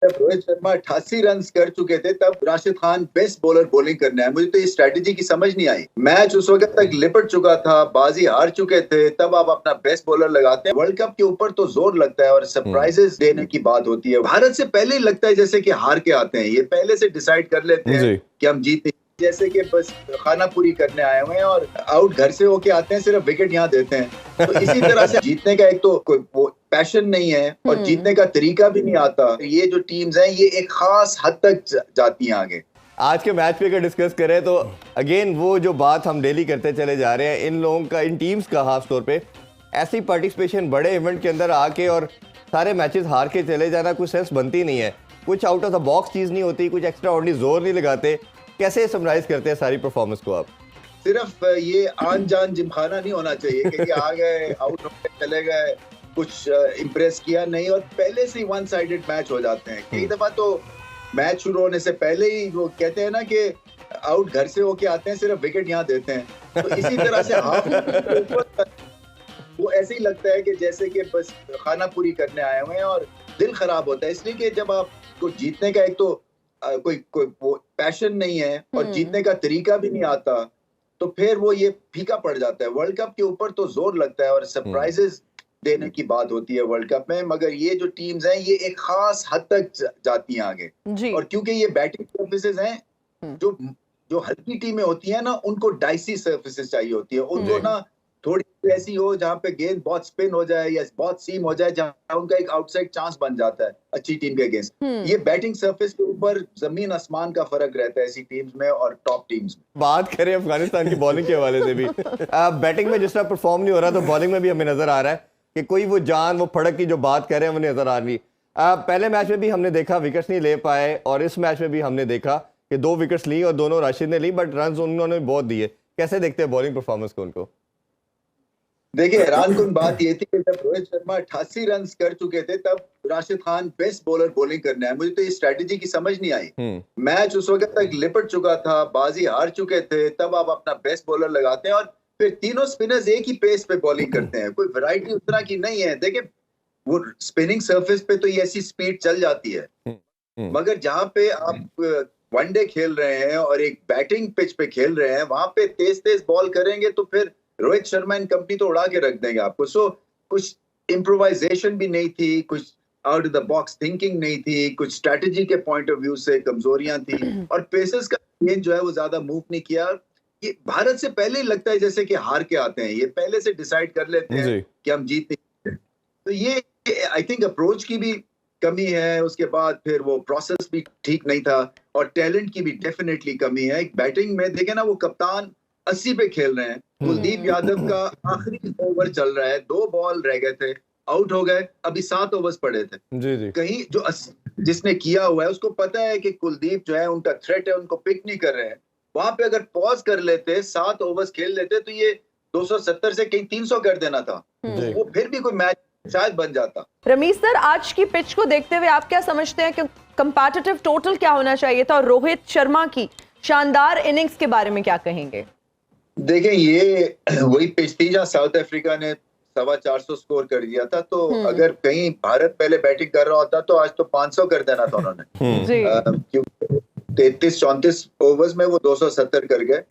जब रोहित शर्मा 88 रन कर चुके थे तब Rashid Khan best bowler bowling करने आए। मुझे तो ये स्ट्रेटेजी की समझ नहीं आई। मैच उस वक्त तक लिपट चुका था, बाजी हार चुके थे, तब आप अपना बेस्ट बॉलर लगाते हैं। वर्ल्ड कप के ऊपर तो जोर लगता है और सरप्राइजेस देने की बात होती है। भारत से पहले ही लगता है जैसे कि हार के आते हैं, ये पहले से डिसाइड कर लेते हैं कि हम जीते, जैसे कि बस खाना पूरी करने आए हुए हैं और आउट घर से होके आते हैं, सिर्फ विकेट यहाँ देते हैं। तो इसी तरह से जीतने का एक तो वो पैशन नहीं है और जीतने का तरीका भी नहीं आता। ये जो टीम्स हैं ये एक खास हद तक जाती हैं आगे। आज के मैच पे अगर डिस्कस करें तो अगेन वो जो बात हम डेली करते चले जा रहे हैं, इन लोगों का, इन टीम्स का खास तौर पे ऐसी पार्टिसिपेशन बड़े इवेंट के अंदर आके और सारे मैचेस हार के चले जाना कुछ सेंस बनती नहीं है। कुछ आउट ऑफ द बॉक्स चीज़ नहीं होती, कुछ एक्स्ट्रा ऑर्डिनरी जोर नहीं लगाते। कैसे समराइज करते हैं सारी परफॉर्मेंस को आप? सिर्फ ये आन जान जिमखाना नहीं होना चाहिए कि आ गए, आउट हो गए, चले गए, कुछ इम्प्रेस किया नहीं और पहले से ही वन साइडेड मैच हो जाते हैं। कई दफा तो मैच शुरू होने से पहले ही वो कहते हैं ना कि आउट घर से होके आते हैं, सिर्फ विकेट यहाँ देते हैं। तो इसी तरह से हाफ वो ऐसे ही लगता है कि जैसे कि बस खाना पूरी करने आए हुए हैं और दिल खराब होता है, इसलिए कि जब आपको जीतने का एक तो कोई वो पैशन नहीं है और जीतने का तरीका भी नहीं आता, तो फिर वो ये फीका पड़ जाता है। वर्ल्ड कप के ऊपर तो जोर लगता है और सरप्राइजेस देने की बात होती है वर्ल्ड कप में, मगर ये जो टीम्स हैं ये एक खास हद तक जाती हैं आगे। और क्योंकि ये बैटिंग सर्फेसेस हैं, जो हल्की टीमें होती हैं ना, उनको डाइसी सर्फेसेस चाहिए होती है। उनको ना थोड़ी ऐसी हो जहाँ पे गेंद बहुत स्पिन हो जाए या बहुत सीम हो जाए, जहाँ उनका एक आउटसाइड चांस बन जाता है अच्छी टीम के अगेंस्ट। ये बैटिंग सरफेस के ऊपर जमीन आसमान का फर्क रहता है ऐसी टीम्स में और टॉप टीम्स में। बात करें अफगानिस्तान की बॉलिंग के हवाले से भी, बैटिंग में जिस तरह परफॉर्म नहीं हो रहा तो बॉलिंग में भी हमें नजर आ रहा है कि कोई वो जान, वो फड़क की जो बात कर रहे हैं वो नजर आ रही। पहले मैच में भी हमने देखा विकेट्स नहीं ले पाए और इस मैच में भी हमने देखा कि 2 विकेट्स ली और दोनों राशिद ने ली, बट रन उन्होंने बहुत दिए। कैसे देखते हैं बॉलिंग परफॉर्मेंस को उनको? देखिए, हैरानकुन बात ये थी कि जब रोहित शर्मा 88 रन कर चुके थे तब Rashid Khan best bowler bowling करने आए। मुझे तो ये स्ट्रेटेजी की समझ नहीं आई। मैच उस वक्त तक लिपट चुका था, बाजी हार चुके थे, तब आप अपना बेस्ट बॉलर लगाते हैं और फिर तीनों स्पिनर्स एक ही पेस पे बॉलिंग करते हैं। कोई वैरायटी उस तरह की नहीं है। देखिए, वो स्पिनिंग सरफेस पे तो ये ऐसी स्पीड चल जाती है, मगर जहाँ पे आप वनडे खेल रहे हैं और एक बैटिंग पिच पे खेल रहे हैं, वहां पे तेज तेज बॉल करेंगे तो फिर रोहित शर्मा एंड कंपनी तो उड़ा के रख देंगे आपको। सो कुछ इम्प्रोवाइजेशन भी नहीं थी, कुछ out of the box thinking नहीं थी, कुछ स्ट्रेटजी के पॉइंट ऑफ व्यू से कमजोरियां थी और पेसर्स का गेंद जो है वो ज्यादा मूव नहीं किया। ये भारत से पहले ही लगता है जैसे कि हार के आते हैं, ये पहले से डिसाइड कर लेते हैं कि हम जीते। तो ये आई थिंक अप्रोच की भी कमी है। उसके बाद फिर वो प्रोसेस भी ठीक नहीं था और टैलेंट की भी डेफिनेटली कमी है। बैटिंग में देखे ना, वो कप्तान 80 पे खेल रहे हैं। कुलदीप यादव का आखिरी ओवर चल रहा है, 2 बॉल रह गए थे, आउट हो गए, अभी 7 ओवर्स पड़े थे। कहीं जो जिसने किया हुआ है उसको पता है कि कुलदीप जो है उनका थ्रेट है, उनको पिक नहीं कर रहे हैं। वहां पे अगर पॉज कर लेते, 7 ओवर्स खेल लेते तो ये 270 से कहीं 300 कर देना था, वो फिर भी कोई मैच शायद बन जाता। रमीज सर, आज की पिच को देखते हुए आप क्या समझते हैं कि कंपैटिटिव टोटल क्या होना चाहिए था और रोहित शर्मा की शानदार इनिंग्स के बारे में क्या कहेंगे? देखें, ये वही पिच थी जहाँ साउथ अफ्रीका ने 450 स्कोर कर दिया था। तो अगर कहीं भारत पहले बैटिंग कर रहा होता तो आज तो 500 कर देना था उन्होंने। क्योंकि 33-34 ओवर्स में वो 270 कर गए,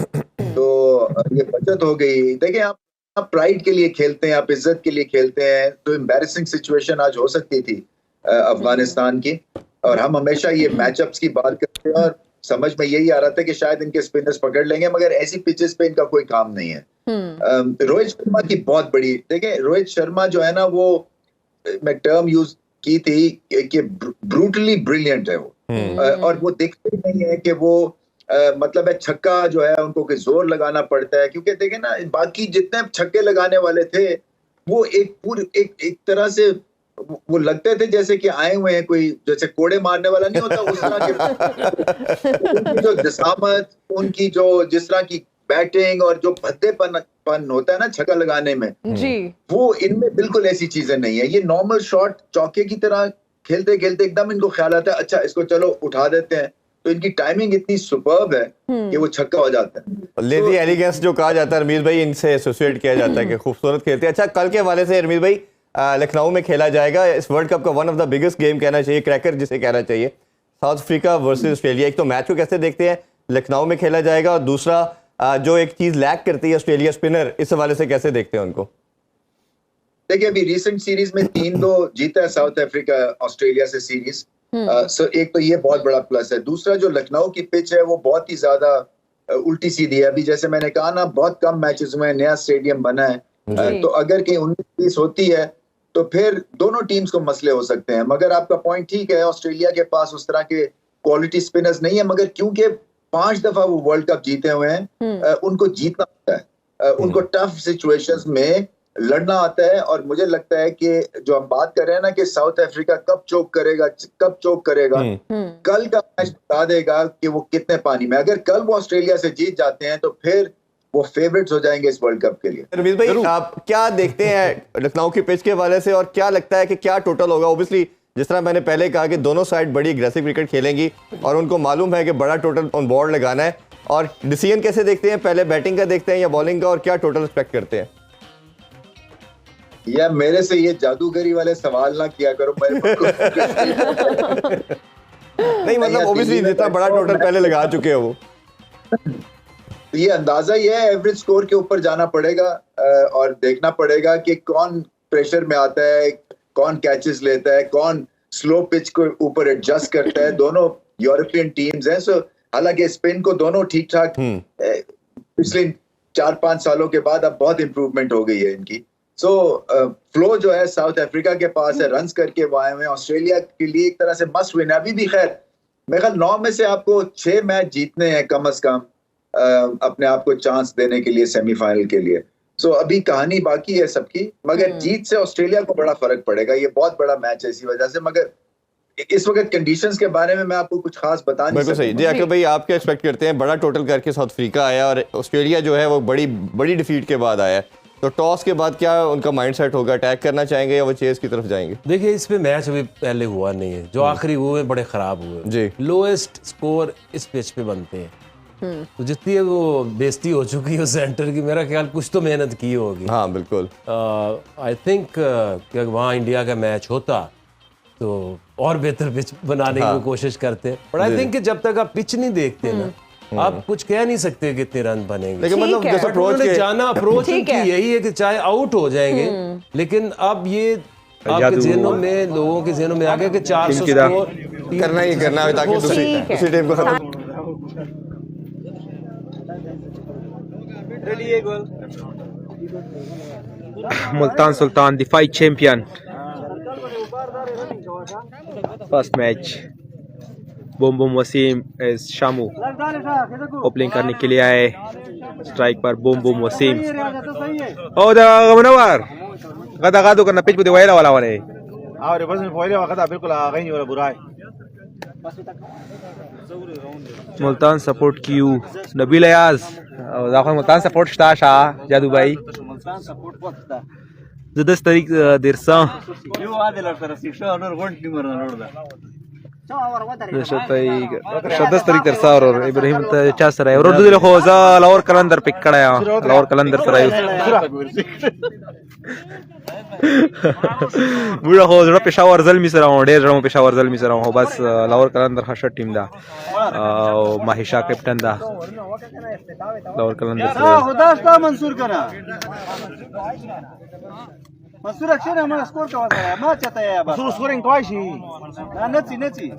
तो ये बचत हो गई। देखें, आप प्राइड के लिए खेलते हैं, आप इज्जत के लिए खेलते हैं, तो एम्बैरेसिंग सिचुएशन आज हो सकती थी अफगानिस्तान की। और हम हमेशा ये मैचअप्स की बात करते हैं और समझ में यही आ रहा था कि शायद इनके स्पिनर्स पकड़ लेंगे, मगर ऐसी पिचेस पे इनका कोई काम नहीं है। रोहित शर्मा की बहुत बड़ी, देखें रोहित शर्मा जो है ना, वो मैं टर्म यूज की थी कि ब्रूटली ब्रिलियंट है वो। और वो दिखते नहीं है कि वो मतलब है छक्का जो है उनको कि जोर लगाना पड़ता है। क्योंकि देखें ना, बाकी जितने छक्के लगाने वाले थे वो एक तरह से वो लगते थे जैसे कि आए हुए हैं, कोई जैसे कोड़े मारने वाला नहीं होता उस तरह के। उनकी जो जिसामत, उनकी जो जिस तरह की बैटिंग और जो भद्देपन होता है ना छक्का लगाने में, वो इनमें बिल्कुल ऐसी चीजें नहीं है। ये नॉर्मल शॉट चौके की तरह खेलते खेलते एकदम इनको ख्याल आता है, अच्छा इसको चलो उठा देते हैं, तो इनकी टाइमिंग इतनी सुपर्ब है कि वो छक्का हो जाता है। लेजी एलिगेंस जो कहा जाता है रमीज भाई, इनसे एसोसिएट किया जाता है कि खूबसूरत खेलते हैं। अच्छा, कल के हवाले से रमीज भाई, लखनऊ में खेला जाएगा। इस वर्ल्ड कप का one of the biggest game कहना चाहिए, क्रैकर जिसे कहना चाहिए, साउथ अफ्रीका वर्सेस ऑस्ट्रेलिया। एक तो मैच को कैसे देखते हैं, लखनऊ में खेला जाएगा, और दूसरा जो एक चीज लैक करती है ऑस्ट्रेलिया, स्पिनर, इस हवाले से कैसे देखते हैं उनको? देखिए अभी रिसेंट सीरीज में 3-2 जीता है साउथ अफ्रीका ऑस्ट्रेलिया से सीरीज। सो एक तो ये बहुत बड़ा प्लस है। दूसरा जो लखनऊ की पिच है वो बहुत ही ज्यादा उल्टी सीधी है। अभी जैसे मैंने कहा ना, बहुत कम मैचेस हुए हैं, नया स्टेडियम बना है, तो अगर कहीं 19-20 होती है तो फिर दोनों टीम्स को मसले हो सकते हैं। मगर आपका पॉइंट ठीक है, ऑस्ट्रेलिया के पास उस तरह के क्वालिटी स्पिनर्स नहीं है, मगर क्योंकि 5 दफा वो वर्ल्ड कप जीते हुए हैं, उनको जीतना होता है, उनको टफ सिचुएशंस में लड़ना आता है। और मुझे लगता है कि जो हम बात कर रहे हैं ना कि साउथ अफ्रीका कब चोक करेगा, कल का मैच बता देगा कि वो कितने पानी में। अगर कल वो ऑस्ट्रेलिया से जीत जाते हैं तो फिर वो फेवरेट्स हो जाएंगे इस वर्ल्ड कप के लिए। रवीज भाई, आप क्या देखते हैं लखनऊ की पिच के हवाले से, और क्या लगता है कि क्या टोटल होगा? ओब्वियसली जिस तरह मैंने पहले कहा कि दोनों साइड बड़ी एग्रेसिव क्रिकेट खेलेंगी और उनको मालूम है कि बड़ा टोटल ऑन बोर्ड लगाना है। और डिसीजन कैसे देखते हैं, पहले बैटिंग का देखते हैं या बॉलिंग का, और क्या टोटल एक्सपेक्ट करते हैं? या मेरे से ये जादूगरी वाले सवाल ना किया करो मेरे को। नहीं मतलब ओब्वियसली जितना बड़ा टोटल पहले लगा चुके हैं वो, ये अंदाजा ये है, एवरेज स्कोर के ऊपर जाना पड़ेगा और देखना पड़ेगा कि कौन प्रेशर में आता है, कौन कैचेस लेता है, कौन स्लो पिच को ऊपर एडजस्ट करता है। दोनों यूरोपियन टीम्स हैं, सो हालांकि स्पिन को दोनों ठीक ठाक पिछले 4-5 सालों के बाद अब बहुत इंप्रूवमेंट हो गई है इनकी। सो फ्लो जो है साउथ अफ्रीका के पास है, रन्स करके वो आए हुए हैं। ऑस्ट्रेलिया के लिए एक तरह से मस्ट विन। अभी भी खैर मेरे ख्याल 9 में से आपको 6 मैच जीतने हैं कम से कम, अपने आप को चांस देने के लिए सेमीफाइनल के लिए। सो अभी कहानी बाकी है सबकी, मगर जीत से ऑस्ट्रेलिया को बड़ा फर्क पड़ेगा। ये बहुत बड़ा मैच है इसी वजह से। मगर इस वक्त कंडीशंस के बारे में मैं आपको कुछ खास बता नहीं सकता। जी आकिब भाई, आप क्या एक्सपेक्ट करते हैं? बड़ा टोटल करके साउथ अफ्रीका आया और ऑस्ट्रेलिया जो है वो बड़ी डिफीट के बाद आया है, तो टॉस के बाद क्या उनका माइंडसेट होगा? अटैक करना चाहेंगे या वो चेस की तरफ जाएंगे? देखिए इस पे मैच अभी पहले हुआ नहीं है, जो आखिरी हुए बड़े खराब हुए जी। लोएस्ट स्कोर इस पिच पे बनते हैं, तो जितनी है वो बेइज्जती हो चुकी है सेंटर की, मेरा ख्याल कुछ तो मेहनत की होगी। हाँ बिल्कुल। आई थिंक कि वहाँ इंडिया का मैच होता तो और बेहतर पिच बनाने की कोशिश करते, बट आई थिंक कि जब तक आप पिच नहीं देखते ना, आप कुछ कह नहीं सकते कितने रन बनेंगे। लेकिन मतलब जैसे अप्रोच जाना अप्रोच यही है कि चाहे आउट हो जाएंगे, लेकिन अब ये आपके ज़हनों में, लोगों के ज़हनों में आ गया कि 400 स्कोर करना ही करना है ताकि दूसरी टीम को। Multan Sultan defeat champion, first match. Boom boom Wasim as Shamu opening करने के लिए आए। स्ट्राइक पर बूम बूम वसीम। ओ दा मुनव्वर गदा गादो करना पिच पे वाला वाला वाले और बस में फोइले वखत बिल्कुल आ गई नहीं वाला बुरा है। मुल्तान सपोर्ट क्यू नबील अयाज दाखिल मुल्तान सपोर्ट स्टा शाह जादू भाई मुल्तान सपोर्ट वखत जदस तारीख दिरसा यो आदिल तर शिक्षा और गोंड की मरना रोडदा शदस तारीख दिरसा और इब्राहिम चासरा और दूसरे खोजा लाहौर कलंदर पिक कड़ा लाहौर कलंदर पर बुरा हो जरा पेशावर जल्मी सरा हूं, ढेर जरा पेशावर जल्मी सरा हूं। बस लाहौर कलंदर हशर टीम दा माहिशा कैप्टन दा लाहौर कलंदर खुदास्ता मंसूर करा मंसूर अक्षर हमारा स्कोर का वाला मा चाहता है अब मंसूर स्कोरिंग क्वाइशी नची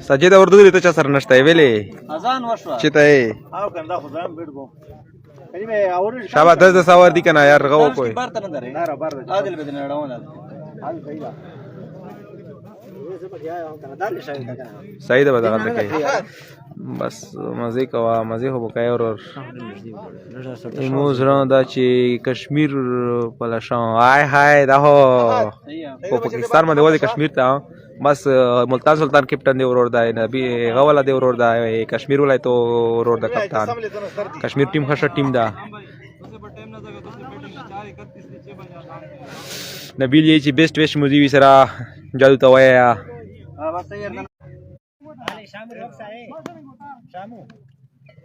सजेदा और दूसरे तो चासर नष्टा है वेले अजान वशवा चिता है आओ कंदा खुदाम बिट गो कहीं में और शाबाश 10 आवर दी कना यार रगो कोई बार तन दरे ना बार आदिल बेदन डाउन हाल सही बा सही दबा दगा के बस मजे का मजे हो बकाय और इमोजरा दाची कश्मीर पलाशा हाय हाय दाहो को पाकिस्तान मध्ये वले कश्मीर ता बस मुल्तान सुल्तान कैप्टन दे और दा नबी गवाला दे और दा कश्मीर वाला तो और दा कप्तान कश्मीर टीम खशा टीम दा नबील ये बेस्ट बेस्ट मुझे विसरा जादू तवाया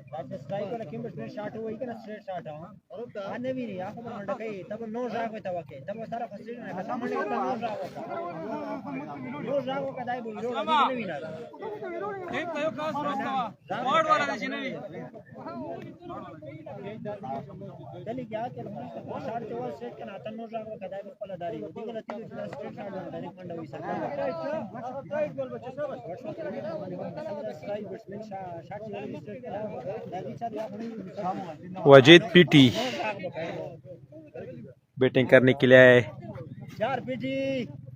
स्ट्राइक वाला किंबर्स में शॉट हुआ इतना स्ट्रेट शॉट हां आने भी नहीं आंखों पर मंडा कहीं तब नो जाग होता वाके तब सारा फ्रस्ट्रेशन है खत्म मंडे का नो जाग का दाई बोल रो नहीं भी ना एक कयो का बोर्ड वाला नहीं चली क्या के शॉट तो स्ट्रेट का ना नो जाग का दाई बोल दारी दिगला तीन स्ट्रेट शॉट डायरेक्ट मंडा हुई सकता राइट गोल बच्चे सब strike batsman shot straight Wajid PT batting करने के लिए आए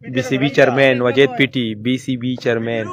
BCB chairman Wajid PT BCB chairman